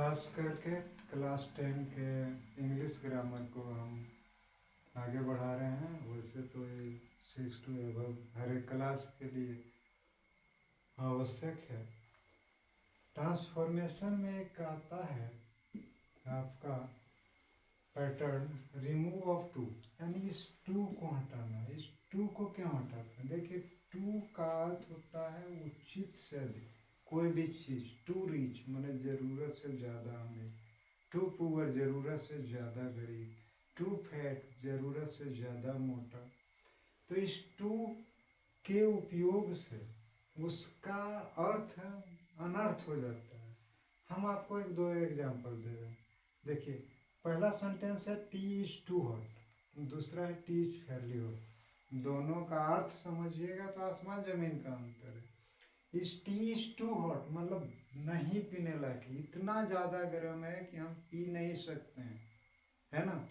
खास करके क्लास 10 के इंग्लिश ग्रामर को हम आगे बढ़ा रहे हैं। वैसे तो ये 6 to above हर एक क्लास के लिए आवश्यक है। ट्रांसफॉर्मेशन में एक आता है आपका पैटर्न रिमूव ऑफ टू, यानी इस टू को हटाना। इस टू को क्यों हटाते हैं? देखिए, टू का अर्थ होता है उचित से अधिक कोई भी चीज़। टू रिच मतलब ज़रूरत से ज़्यादा अमीर, टू पुअर ज़रूरत से ज़्यादा गरीब, टू फैट ज़रूरत से ज़्यादा मोटा। तो इस टू के उपयोग से उसका अर्थ अनर्थ हो जाता है। हम आपको एक दो एग्जाम्पल दे रहे हैं। देखिए, पहला सेंटेंस है टी इज टू हॉट, दूसरा है टी इज फेयरली हॉट। दोनों का अर्थ समझिएगा तो आसमान जमीन का अंतर है। इस टी इज टू हॉट मतलब नहीं पीने लायक, इतना ज़्यादा गर्म है कि हम पी नहीं सकते हैं, है ना।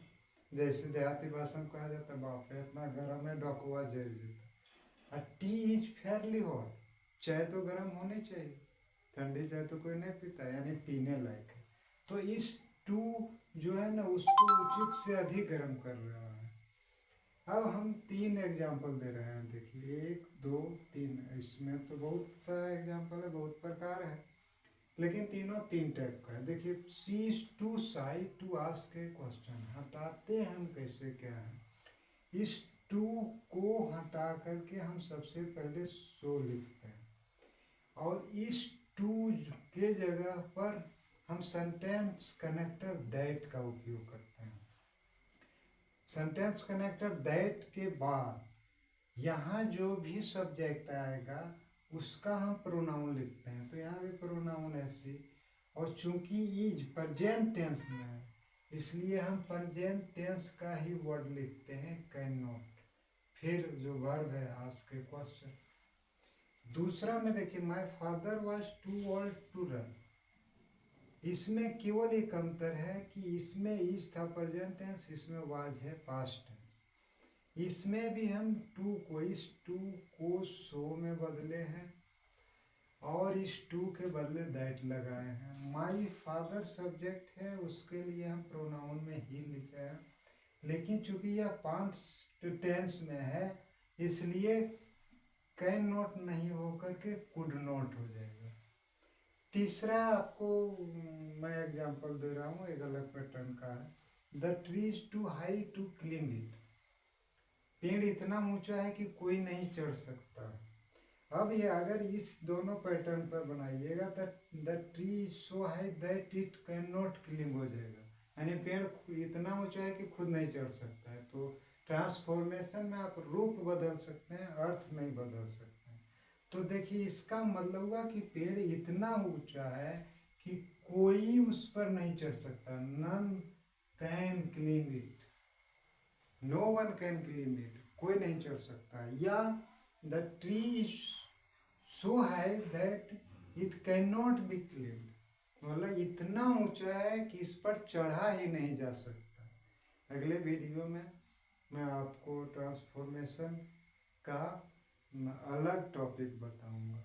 जैसे देहाती भाषा में कहा जाता है, बाप रे इतना गर्म है डॉकुआ जल जाता। और टी इज फेयरली हॉट, चाय तो गर्म होनी चाहिए, ठंडी चाय तो कोई नहीं पीता, यानी पीने लायक है। तो इस टू जो है ना उसको उचित से अधिक गर्म कर रहा है। अब हम तीन एग्जाम्पल दे रहे हैं। देखिए, एक दो तीन, इसमें तो बहुत सा एग्जाम्पल है, बहुत प्रकार है, लेकिन तीनों तीन टाइप का है। देखिए, she is too shy to ask a question, हटाते हैं हम कैसे, क्या है। इस टू को हटा करके हम सबसे पहले सो लिखते हैं, और इस टू के जगह पर हम सेंटेंस कनेक्टर दैट का उपयोग करते हैं। सेंटेंस कनेक्टर दैट के बाद यहाँ जो भी सब्जेक्ट आएगा उसका हम प्रोनाउन लिखते हैं। तो यहाँ भी प्रोनाउन ऐसे, और चूंकि इज प्रेजेंट टेंस में है इसलिए हम प्रेजेंट टेंस का ही वर्ड लिखते हैं, कैन नॉट। फिर जो वर्ब है आस्क ए क्वेश्चन। दूसरा में देखिए, my father was too old to run. इसमें केवल एक अंतर है कि इसमें इज था प्रेजेंट टेंस, इसमें वाज है पास्ट टेंस। इसमें भी हम टू को, इस टू को सो में बदले हैं और इस टू के बदले दैट लगाए हैं। माई फादर सब्जेक्ट है, उसके लिए हम प्रोनाउन में ही लिखे हैं, लेकिन चूंकि यह पास्ट टेंस में है इसलिए कैन नॉट नहीं होकर के कुड नॉट हो जाएगा। तीसरा आपको मैं एग्जांपल दे रहा हूँ, एक अलग पैटर्न का है। The tree is too high to cling it, पेड़ इतना ऊंचा है कि कोई नहीं चढ़ सकता। अब ये अगर इस दोनों पैटर्न पर बनाइएगा तो the tree is so high that it can not cling हो जाएगा, यानी पेड़ इतना ऊंचा है कि खुद नहीं चढ़ सकता है। तो ट्रांसफॉर्मेशन में आप रूप बदल सकते हैं, अर्थ नहीं बदल सकते हैं। तो देखिए, इसका मतलब हुआ कि पेड़ इतना ऊंचा है कि कोई उस पर नहीं चढ़ सकता। None can climb it, no one can climb it, कोई नहीं चढ़ सकता। या the tree is so high that it can not be climbed, मतलब इतना ऊंचा है कि इस पर चढ़ा ही नहीं जा सकता। अगले वीडियो में मैं आपको ट्रांसफॉर्मेशन का अलग टॉपिक बताऊंगा।